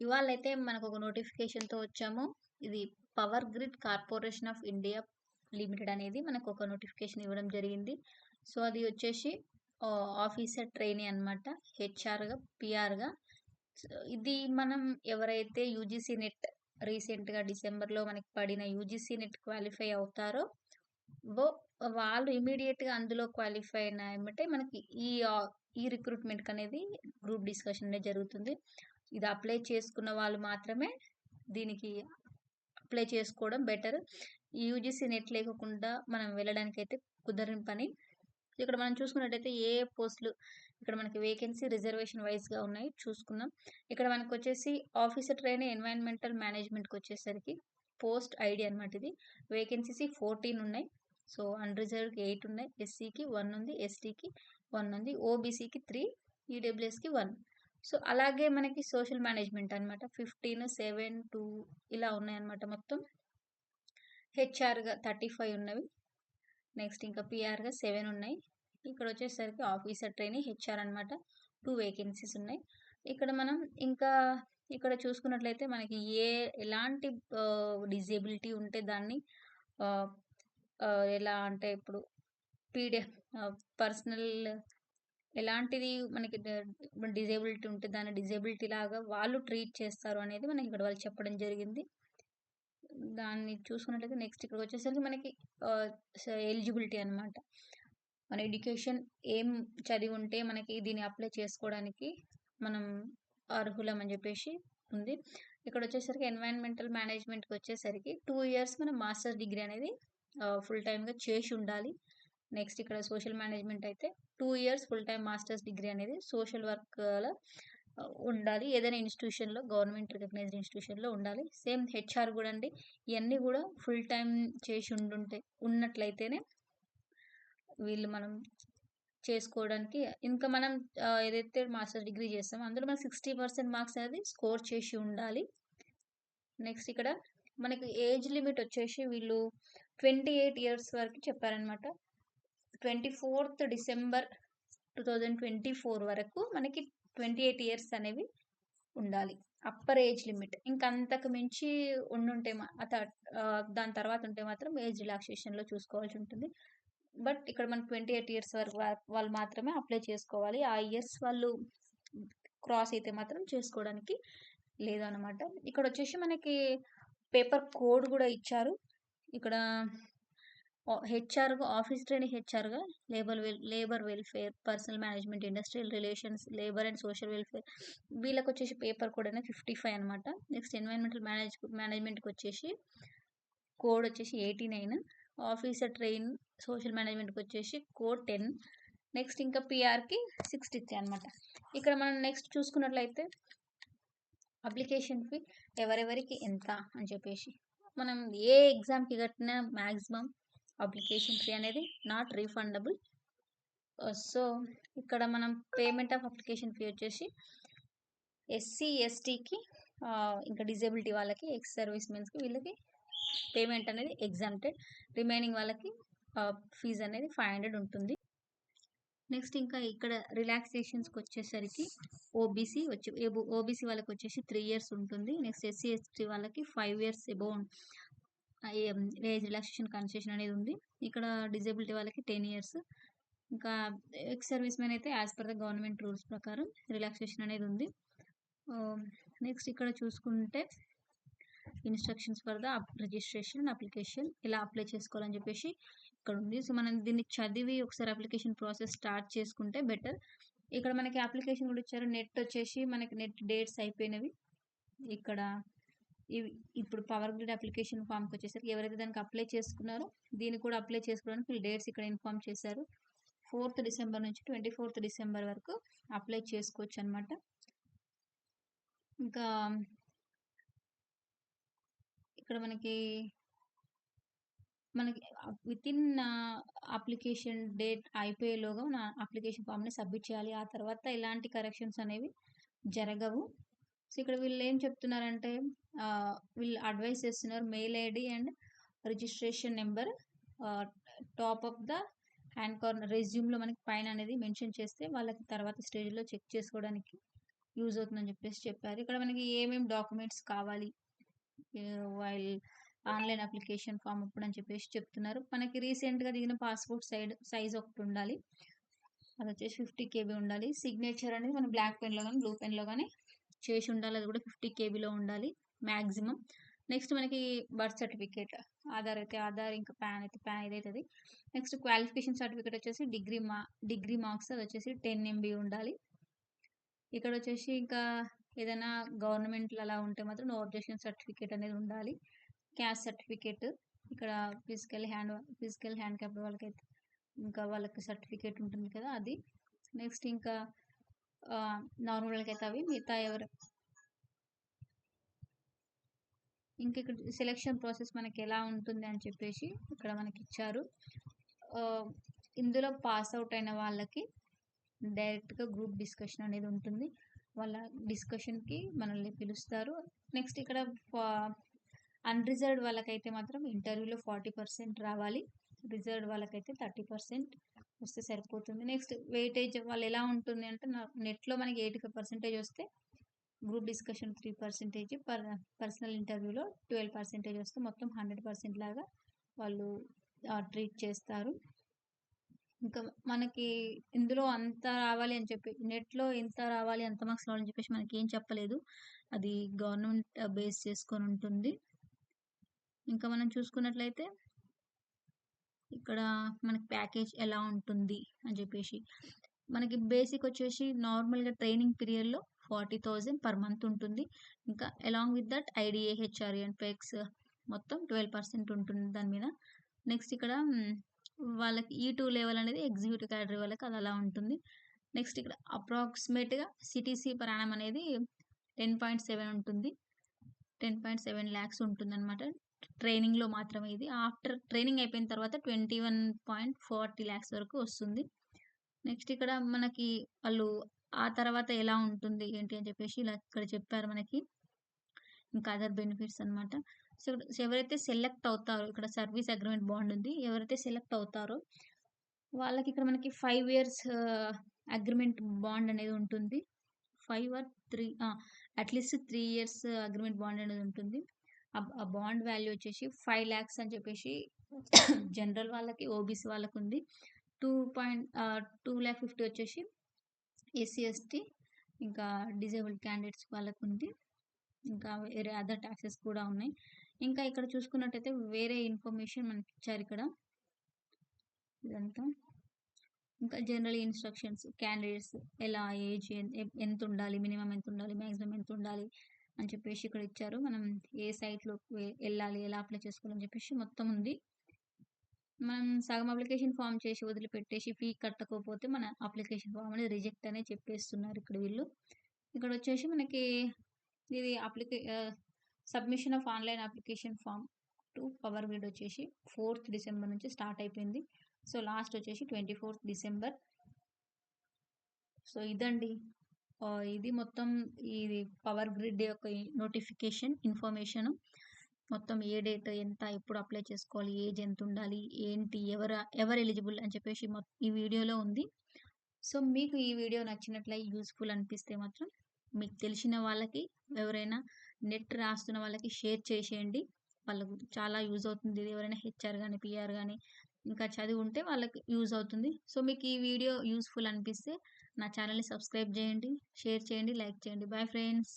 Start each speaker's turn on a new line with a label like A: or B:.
A: ఇవాళైతే మనకొక నోటిఫికేషన్‌తో వచ్చాము. ఇది power grid corporation of India limited అనేది మనకొక నోటిఫికేషన్ ఇవ్వడం జరిగింది. సో, అది వచ్చేసి ఆఫీసర్ ట్రైనీ అనమాట. హెచ్ఆర్‌గా, పీఆర్‌గా. సో, ఇది మనం ఎవరైతే యూజీసీ నెట్ రీసెంట్‌గా డిసెంబర్‌లో మనకి పడిన యూజీసీ నెట్ క్వాలిఫై అవుతారో వో వాళ్ళు ఇమ్మీడియేట్‌గా అందులో క్వాలిఫై అయిన ఎమ్మటే మనకి ఈ రిక్రూట్‌మెంట్‌కనేది గ్రూప్ డిస్కషన్ అనేది జరుగుతుంది. ఇది అప్లై చేసుకున్న వాళ్ళు మాత్రమే దీనికి అప్లై చేసుకోవడం బెటర్. ఈ యూజీసీ నెట్ లేకోకుండా మనం వెళ్ళడానికైతే కుదరని పని. ఇక్కడ మనం చూసుకున్నట్టయితే ఏ ఏ పోస్టులు ఇక్కడ మనకి వేకెన్సీ రిజర్వేషన్ వైస్‌గా ఉన్నాయి చూసుకుందాం. ఇక్కడ మనకొచ్చేసి ఆఫీసర్ ట్రైనీ ఎన్వైర్న్మెంటల్ మేనేజ్మెంట్‌కొచ్చేసరికి పోస్ట్ ఐడీ అనమాట ఇది. వేకెన్సీస్ 14 ఉన్నాయి. సో, అన్‌రిజర్వ్డ్‌కి 8 ఉన్నాయి. ఎస్సీకి 1 ఉంది. ఎస్టీకి 1 ఉంది. ఓబీసీకి 3, ఈడబ్ల్యూఎస్‌కి 1. సో, అలాగే మనకి సోషల్ మేనేజ్మెంట్ అనమాట. 15, 7, 2 ఇలా ఉన్నాయన్నమాట మొత్తం. హెచ్ఆర్‌గా 35 ఉన్నవి. నెక్స్ట్ ఇంకా పీఆర్‌గా 7 ఉన్నాయి. ఇక్కడొచ్చేసరికి ఆఫీసర్ ట్రైనీ హెచ్ఆర్ అనమాట. 2 వేకెన్సీస్ ఉన్నాయి. ఇక్కడ మనం ఇంకా ఇక్కడ చూసుకున్నట్లయితే మనకి ఎలాంటి డిజేబిలిటీ ఉంటే దాన్ని ఆహ్, ఎలా అంటే ఇప్పుడు పర్సనల్ ఎలాంటిది మనకి డిజేబిలిటీ ఉంటే దాన్ని డిజేబిలిటీ లాగా వాళ్ళు ట్రీట్ చేస్తారు అనేది మనకి ఇక్కడ వాళ్ళు చెప్పడం జరిగింది. దాన్ని చూసుకున్నట్లయితే నెక్స్ట్ ఇక్కడికొచ్చేసరికి మనకి ఆహ్, ఎలిజిబిలిటీ అనమాట. మన ఎడ్యుకేషన్ ఏం చదివుంటే మనకి దీన్ని అప్లై చేసుకోవడానికి మనం అర్హులం అని జెప్పేసి ఉంది. ఇక్కడొచ్చేసరికి ఎన్వైర్న్మెంటల్ మేనేజ్మెంట్‌కొచ్చేసరికి 2 ఇయర్స్ మనం మాస్టర్స్ డిగ్రీ అనేది ఫుల్ టైమ్‌గా చేసుండాలి. నెక్స్ట్ ఇక్కడ సోషల్ మేనేజ్మెంట్ అయితే 2 years full time masters degree అనేది సోషల్ వర్క్‌లో ఉండాలి. ఏదైనా ఇన్‌స్టిట్యూషన్‌లో గవర్నమెంట్ రికగ్నైజ్డ్ ఇన్‌స్టిట్యూషన్‌లో ఉండాలి. సేమ్ హెచ్ఆర్ గూడా అండి. ఇయన్నీ గూడా ఫుల్ టైమ్ చేసి ఉన్నట్లయితేనే వీళ్ళు మనం చేసుకోవడానికి ఇంకా మనం ఏదైతే మాస్టర్స్ డిగ్రీ చేస్తామో అందులో మనం 60% మార్క్స్ అనేది స్కోర్ చేసి ఉండాలి. నెక్స్ట్ ఇక్కడ మనకి ఏజ్ లిమిట్ వచ్చేసి వీళ్ళు 28 ఇయర్స్ వరకు చెప్పారనమాట. 24థ్ డిసెంబర్ 2024 వరకు మనకి 28 ఇయర్స్ అనేవి ఉండాలి. Upper age limit. ఇంక అంతకు మించి ఉండుంటే దాని తర్వాత ఉంటే మాత్రం ఏజ్ రిలాక్సేషన్‌లో చూసుకోవాల్సుంటుంది. బట్ ఇక్కడ మనకు 28 ఇయర్స్ వరకు వాళ్ళు మాత్రమే అప్లై చేసుకోవాలి. ఆ ఇయర్స్ వాళ్ళు క్రాస్ అయితే మాత్రం చేసుకోవడానికి లేదనమాట. ఇక్కడొచ్చేసి మనకి పేపర్ కోడ్ గూడా ఇచ్చారు. ఇక్కడ హెచ్ఆర్‌గా ఆఫీస్ ట్రైనీ హెచ్ఆర్‌గా labour welfare, personnel management, industrial relations, labour and social welfare వీళ్ళకొచ్చేసి పేపర్ కోడ్ అనేది 55 అనమాట. నెక్స్ట్ ఎన్వైర్న్మెంటల్ మేనేజ్మెంట్‌కొచ్చేసి కోడ్ వచ్చేసి 89. ఆఫీసర్ ట్రైన్ సోషల్ మేనేజ్మెంట్‌కొచ్చేసి కోడ్ 10. నెక్స్ట్ ఇంకా పీఆర్‌కి 63 అనమాట. ఇక్కడ మనం నెక్స్ట్ చూసుకున్నట్లయితే అప్లికేషన్ ఫీ ఎవరెవరికి ఎంత అని చెప్పేసి. మనం ఏ ఎగ్జామ్‌కి కట్టిన మాక్సిమం అప్లికేషన్ ఫీ అనేది నాట్ రీఫండబుల్. సో, ఇక్కడ మనం పేమెంట్ ఆఫ్ అప్లికేషన్ ఫీ వచ్చేసి ఎస్సీ, ఎస్టీకి ఇంకా డిజేబిలిటీ వాళ్ళకి, ఎక్స్ సర్వీస్ మెన్స్‌కి వీళ్ళకి పేమెంట్ అనేది ఎగ్జామ్టెడ్. రిమైనింగ్ వాళ్ళకి ఫీజ్ అనేది 500 ఉంటుంది. నెక్స్ట్ ఇంకా ఇక్కడ రిలాక్సేషన్స్‌కొచ్చేసరికి ఓబీసీ వాళ్ళకొచ్చేసి 3 ఇయర్స్ ఉంటుంది. నెక్స్ట్ ఎస్సీ, ఎస్టీ వాళ్ళకి 5 years above age relaxation concession అనేది ఉంది. ఇక్కడ డిజేబిలిటీ వాళ్ళకి 10 ఇయర్స్. ఇంకా ఎక్స్ సర్వీస్ మెన్ అయితే as per the government rules ప్రకారం రిలాక్సేషన్ అనేది ఉంది. నెక్స్ట్ ఇక్కడ చూసుకుంటే instructions for the registration application ఎలా అప్లై చేసుకోవాలని చెప్పేసి ఇక్కడ ఉంది. సో, మనం దీన్ని చదివి ఒకసారి అప్లికేషన్ ప్రాసెస్ స్టార్ట్ చేసుకుంటే బెటర్. ఇక్కడ మనకి అప్లికేషన్ కూడా ఇచ్చారు. నెట్ వచ్చేసి మనకి నెట్ డేట్స్ అయిపోయినవి. ఇక్కడ ఇప్పుడు పవర్ గ్రిడ్ అప్లికేషన్ ఫామ్‌కొచ్చేసరికి ఎవరైతే దానికి అప్లై చేసుకున్నారో దీన్ని కూడా అప్లై చేసుకోవడానికి వీళ్ళు డేట్స్ ఇక్కడ ఇన్ఫార్మ్ చేశారు. 4థ్ డిసెంబర్ నుంచి 24థ్ డిసెంబర్ వరకు అప్లై చేసుకోవచ్చనమాట. ఇంకా ఇక్కడ మనకి వితిన్ అప్లికేషన్ డేట్ అయిపోయేలోగా మన అప్లికేషన్ ఫామ్‌ని సబ్మిట్ చేయాలి. ఆ తర్వాత ఎలాంటి కరెక్షన్స్ అనేవి జరగవు. సో, ఇక్కడ వీళ్ళేం చెప్తున్నారంటే వీళ్ళు అడ్వైస్ చేస్తున్నారు mail ID and registration number top of the hand corner రెజ్యూమ్‌లో మనకి పైన అనేది మెన్షన్ చేస్తే వాళ్ళకి తర్వాత స్టేజ్‌లో చెక్ చేసుకోవడానికి యూజ్ అవుతుందని చెప్పేసి చెప్పారు. ఇక్కడ మనకి ఏమేమి డాక్యుమెంట్స్ కావాలి వైల్ ఆన్‌లైన్ అప్లికేషన్ ఫార్మ్ అప్పుడని చెప్పేసి చెప్తున్నారు. మనకి రీసెంట్‌గా దిగిన పాస్‌పోర్ట్ సైజ్ ఒకటుండాలి. అదొచ్చేసి 50 కేబీ ఉండాలి. సిగ్నేచర్ అనేది మనం బ్లాక్ పెన్‌లో గాని, బ్లూ పెన్‌లో గాని చేసి ఉండాలి. అది కూడా 50 కేబీలో ఉండాలి మాక్సిమం. నెక్స్ట్ మనకి బర్త్ సర్టిఫికేట్. ఆధార్ అయితే ఆధార్, ఇంకా పాన్ అయితే పాన్ ఇదైతది. నెక్స్ట్ క్వాలిఫికేషన్ సర్టిఫికేట్ వచ్చేసి డిగ్రీ మార్క్స్ అదొచ్చేసి 10 ఎంబీ ఉండాలి. ఇక్కడొచ్చేసి ఇంకా ఏదైనా గవర్నమెంట్‌లో అలా ఉంటే మాత్రం నో అబ్జెక్షన్ సర్టిఫికేట్ అనేది ఉండాలి. క్యాస్ట్ సర్టిఫికేట్ ఇక్కడ ఫిజికల్ హ్యాండిక్యాప్డ్ వాళ్ళకైతే ఇంకా వాళ్ళకి సర్టిఫికేట్ ఉంటుంది కదా అది. నెక్స్ట్ ఇంకా నార్మల్ వాళ్ళకైతే అవి మిగతా ఇంకా ఇక్కడ సెలక్షన్ ప్రాసెస్ మనకి ఎలా ఉంటుంది అని చెప్పేసి ఇక్కడ మనకి ఇచ్చారు. ఇందులో పాస్ అవుట్ అయిన వాళ్ళకి డైరెక్ట్‌గా గ్రూప్ డిస్కషన్ అనేది ఉంటుంది. వాళ్ళ డిస్కషన్‌కి మనల్ని పిలుస్తారు. నెక్స్ట్ ఇక్కడ అన్‌రిజర్వ్డ్ వాళ్ళకైతే మాత్రం ఇంటర్వ్యూలో 40% రావాలి. రిజర్వ్డ్ వాళ్ళకైతే 30% వస్తే సరిపోతుంది. నెక్స్ట్ వెయిటేజ్ వాళ్ళు ఎలా ఉంటుంది అంటే నెట్‌లో మనకి 85% వస్తే గ్రూప్ డిస్కషన్ 3%, పర్సనల్ ఇంటర్వ్యూలో 12% వస్తే మొత్తం 100% లాగా వాళ్ళు ట్రీట్ చేస్తారు. ఇంకా మనకి ఇందులో అంత రావాలి అని చెప్పి నెట్‌లో ఇంత రావాలి, అంత మార్క్స్ రావాలని చెప్పేసి మనకేం చెప్పలేదు. అది గవర్నమెంట్ బేస్ చేసుకొని ఉంటుంది. ఇంకా మనం చూసుకున్నట్లయితే ఇక్కడ మనకి ప్యాకేజ్ ఎలా ఉంటుంది అని చెప్పేసి మనకి బేసిక్ వచ్చేసి నార్మల్‌గా ట్రైనింగ్ పీరియడ్‌లో 40,000 పర్ మంత్ ఉంటుంది. ఇంకా along with that IDA, HRA and perks మొత్తం 12% ఉంటుంది దాని మీద. నెక్స్ట్ ఇక్కడ వాళ్ళకి E2 లెవెల్ అనేది ఎగ్జిక్యూటివ్ కేటగిరీ వాళ్ళకి అది అలా ఉంటుంది. నెక్స్ట్ ఇక్కడ అప్రాక్సిమేట్‌గా సిటీసీ పర్ యానమ్ అనేది 10.7 ఉంటుంది. 10.7 లాక్స్ ఉంటుందన్నమాట. ట్రైనింగ్‌లో మాత్రమే ఇది. ఆఫ్టర్ ట్రైనింగ్ అయిపోయిన తర్వాత 21.40 లాక్స్ వరకు వస్తుంది. నెక్స్ట్ ఇక్కడ మనకి వాళ్ళు ఆ తర్వాత ఎలా ఉంటుంది ఏంటి అని చెప్పేసి ఇలా ఇక్కడ చెప్పారు మనకి. ఇంకా అదర్ బెనిఫిట్స్ అన్నమాట. సో, ఎవరైతే సెలెక్ట్ అవుతారో ఇక్కడ సర్వీస్ అగ్రీమెంట్ బాండ్ ఉంది. ఎవరైతే సెలెక్ట్ అవుతారో వాళ్ళకి ఇక్కడ మనకి 5 ఇయర్స్ అగ్రీమెంట్ బాండ్ అనేది ఉంటుంది. 5 or 3 at least 3 years agreement bond అనేది ఉంటుంది. ఆ బాండ్ వాల్యూ వచ్చేసి 5 లాక్స్ అని చెప్పేసి జనరల్ వాళ్ళకి, ఓబీసీ వాళ్ళకుంది. 2,50,000 వచ్చేసి ఎస్సీ, ఎస్టీ ఇంకా డిజేబుల్డ్ క్యాండిడేట్స్ వాళ్ళకుంది. ఇంకా వేరే అదర్ టాక్సెస్ కూడా ఉన్నాయి. ఇంకా ఇక్కడ చూసుకున్నట్టయితే వేరే ఇన్ఫర్మేషన్ మనకిచ్చారు ఇక్కడ. ఇదంతా. ఇంకా జనరల్ ఇన్‌స్ట్రక్షన్స్ క్యాండిడేట్స్ ఎలా ఏజ్ ఎంతుండాలి, మినిమమ్ ఎంతుండాలి, మాక్సిమం ఎంతుండాలి అని చెప్పేసి ఇక్కడ ఇచ్చారు. మనం ఏ సైట్‌లోకి ఎళ్ళాలి, ఎలా అప్లై చేసుకోవాలని చెప్పేసి మొత్తం ఉంది. మనం సగం అప్లికేషన్ ఫార్మ్ చేసి వదిలిపెట్టేసి ఫీ కట్టకపోతే మన అప్లికేషన్ ఫార్మ్ అనేది రిజెక్ట్ అనే చెప్పేస్తున్నారు ఇక్కడ వీళ్ళు. ఇక్కడొచ్చేసి మనకి ఇది submission of online application form to power grid వచ్చేసి 4th డిసెంబర్ నుంచి స్టార్ట్ అయిపోయింది. సో, లాస్ట్ వచ్చేసి 24th డిసెంబర్. సో, ఇదండి. ఇది మొత్తం ఇది పవర్ గ్రిడ్ యొక్క నోటిఫికేషన్ ఇన్ఫర్మేషను. మొత్తం ఏ డేట్ ఎంత, ఎప్పుడు అప్లై చేసుకోవాలి, ఏజ్ ఎంతుండాలి, ఏంటి, ఎవరు ఎలిజిబుల్ అని చెప్పేసి ఈ వీడియోలో ఉంది. సో, మీకు ఈ వీడియో యూజ్‌ఫుల్ అనిపిస్తే మాత్రం మీకు తెలిసిన వాళ్ళకి, ఎవరైనా నెట్ రాస్తున్న వాళ్ళకి షేర్ చేసేయండి. వాళ్ళకు చాలా యూజ్ అవుతుంది. ఇది ఎవరైనా హెచ్ఆర్ గాని, పీఆర్ గాని ఇంకా చదివి ఉంటే వాళ్ళకి యూజ్ అవుతుంది. సో, మీకు ఈ వీడియో యూజ్‌ఫుల్ అనిపిస్తే నా ఛానెల్‌ని సబ్స్క్రైబ్ చేయండి, షేర్ చేయండి, లైక్ చేయండి. Bye friends.